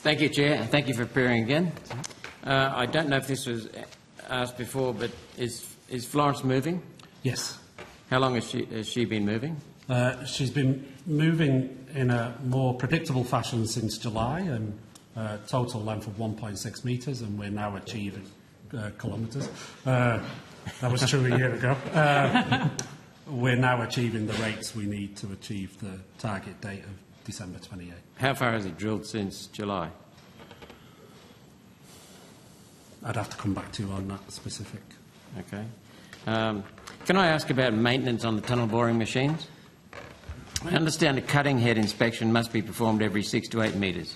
Thank you, Chair. Thank you for appearing again. I don't know if this was asked before, but is Florence moving? Yes. How long has she been moving? She's been moving in a more predictable fashion since July, and total length of 1.6 metres, and we're now achieving kilometres. That was true a year ago. We're now achieving the rates we need to achieve the target date of December 28. How far has it drilled since July? I'd have to come back to you on that specific. Okay. Can I ask about maintenance on the tunnel boring machines? I understand a cutting head inspection must be performed every 6 to 8 metres,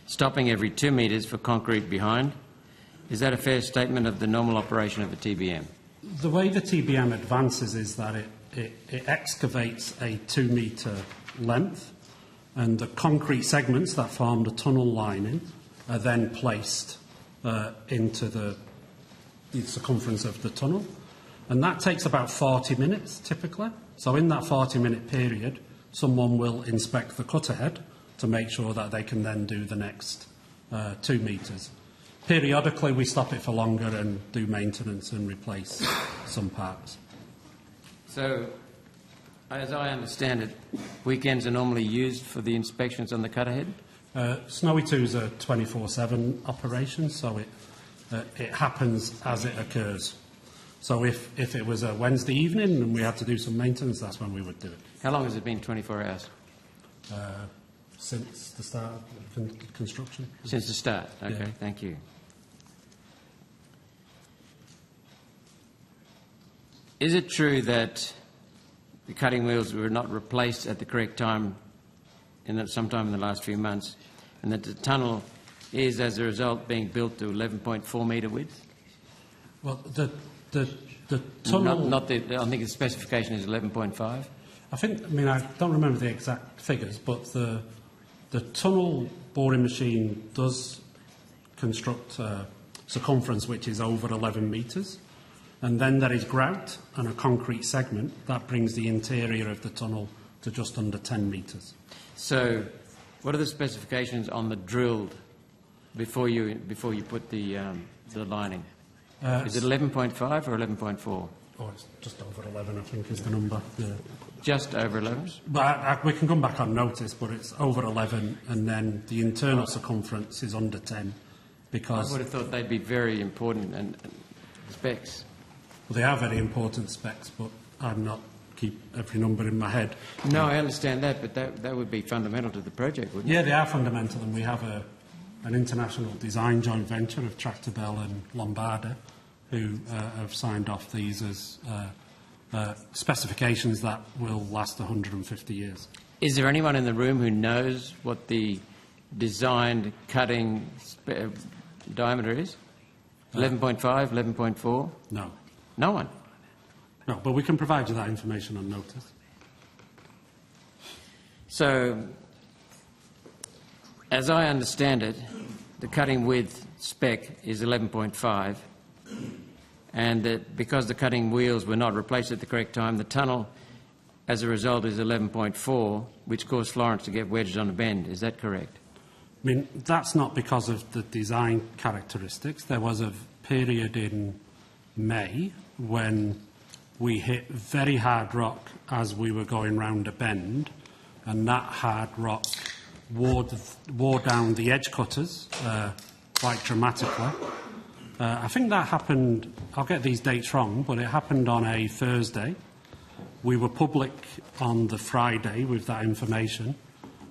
stopping every 2 metres for concrete behind. Is that a fair statement of the normal operation of a TBM? The way the TBM advances is that it excavates a 2 metre length, and the concrete segments that form the tunnel lining are then placed into the circumference of the tunnel. And that takes about 40 minutes, typically. So in that 40-minute period, someone will inspect the cutter head to make sure that they can then do the next 2 metres. Periodically, we stop it for longer and do maintenance and replace some parts. So, as I understand it, weekends are normally used for the inspections on the cutter head? Snowy 2 is a 24/7 operation, so it happens as it occurs. So if it was a Wednesday evening and we had to do some maintenance, that's when we would do it. How long has it been 24 hours? Since the start of construction. Since the start? Okay, yeah. Thank you. Is it true that the cutting wheels were not replaced at the correct time sometime in the last few months, and that the tunnel is, as a result, being built to 11.4 metre width? Well, the tunnel... I think the specification is 11.5. I don't remember the exact figures, but the tunnel boring machine does construct a circumference which is over 11 metres, and then there is grout and a concrete segment that brings the interior of the tunnel to just under 10 metres. So, what are the specifications on the drilled before you put the lining? Is it 11.5 or 11.4? Oh, it's just over 11, I think, is the number. Yeah. Just over 11? But we can come back on notice, but it's over 11, and then the internal circumference is under 10, because... I would have thought they'd be very important and specs. Well, they are very important specs, but I'm not keep every number in my head. No, I understand that, but that would be fundamental to the project, wouldn't it? Yeah, they are fundamental, and we have an international design joint venture of Tractebel and Lombarda, who have signed off these as specifications that will last 150 years. Is there anyone in the room who knows what the designed cutting diameter is? 11.5, 11.4? No. No one? No, but we can provide you that information on notice. So, as I understand it, the cutting width spec is 11.5, and that because the cutting wheels were not replaced at the correct time, the tunnel, as a result, is 11.4, which caused Florence to get wedged on a bend. Is that correct? I mean, that's not because of the design characteristics. There was a period in May when we hit very hard rock as we were going round a bend, and that hard rock wore down the edge cutters quite dramatically. I think that happened, I'll get these dates wrong, but it happened on a Thursday. We were public on the Friday with that information,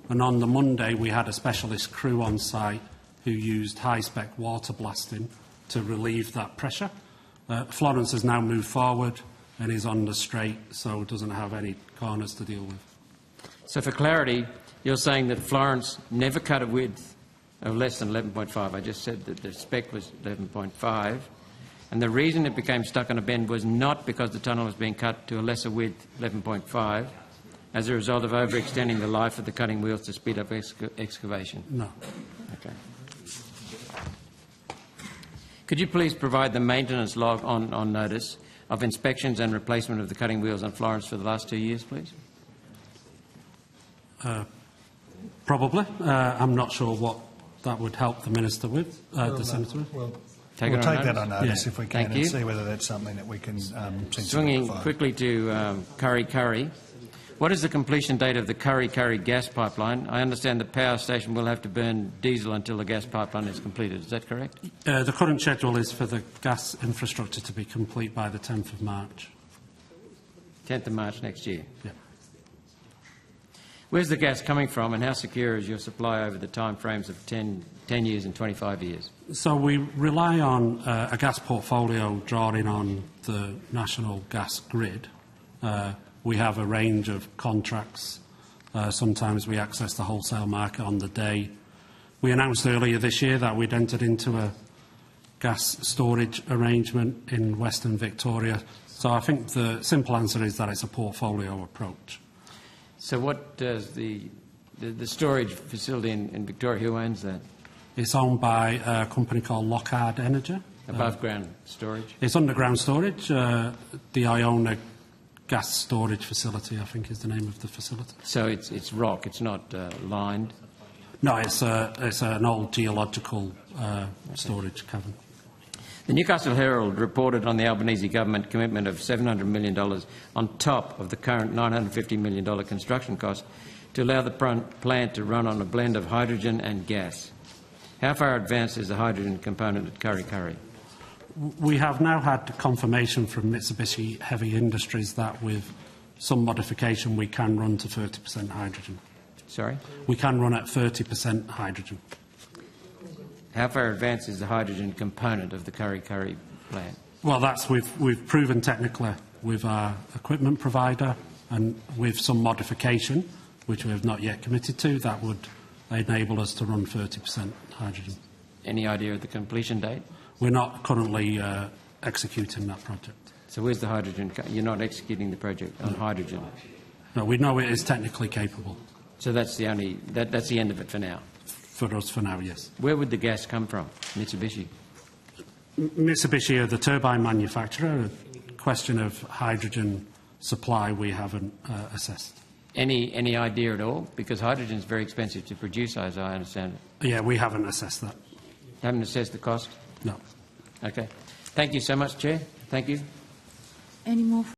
and on the Monday we had a specialist crew on site who used high-spec water blasting to relieve that pressure. Florence has now moved forward and is on the straight, so doesn't have any corners to deal with. So for clarity, you're saying that Florence never cut a width of less than 11.5. I just said that the spec was 11.5, and the reason it became stuck on a bend was not because the tunnel was being cut to a lesser width, 11.5, as a result of overextending the life of the cutting wheels to speed up excavation. No. Okay. Could you please provide the maintenance log on notice of inspections and replacement of the cutting wheels on Florence for the last 2 years, please? Probably. I'm not sure what that would help the Minister with, the Senator with. We'll Take take it on that on notice Yeah. if we can, Thank and you. see whether that's something that we can Swinging sensibly quickly to Kurri. What is the completion date of the Kurri gas pipeline? I understand the power station will have to burn diesel until the gas pipeline is completed. Is that correct? The current schedule is for the gas infrastructure to be complete by the 10th of March. 10th of March next year. Yeah. Where's the gas coming from, and how secure is your supply over the time frames of 10 years and 25 years? So we rely on a gas portfolio drawing on the national gas grid. We have a range of contracts. Sometimes we access the wholesale market on the day. We announced earlier this year that we'd entered into a gas storage arrangement in Western Victoria. So I think the simple answer is that it's a portfolio approach. So what does the storage facility in Victoria, who owns that? It's owned by a company called Lockhart Energy. Above ground storage? It's underground storage. The Iona gas storage facility, I think, is the name of the facility. So it's rock, it's not lined? No, it's an old geological storage cavern. The Newcastle Herald reported on the Albanese government commitment of $700 million on top of the current $950 million construction cost to allow the plant to run on a blend of hydrogen and gas. How far advanced is the hydrogen component at Kurri? We have now had confirmation from Mitsubishi Heavy Industries that with some modification we can run to 30% hydrogen. Sorry? We can run at 30% hydrogen. How far advanced is the hydrogen component of the Kurri plant? Well, we've proven technically with our equipment provider, and with some modification, which we have not yet committed to, that would enable us to run 30% hydrogen. Any idea of the completion date? We're not currently executing that project. So where's the hydrogen? You're not executing the project on hydrogen? No, we know it is technically capable. So that's the that's the end of it for now? For us, for now, yes. Where would the gas come from? Mitsubishi? Mitsubishi are the turbine manufacturer. A question of hydrogen supply we haven't assessed. Any idea at all? Because hydrogen is very expensive to produce, as I understand it. Yeah, we haven't assessed that. Haven't assessed the cost? No. Okay. Thank you so much, Chair. Thank you. Any more?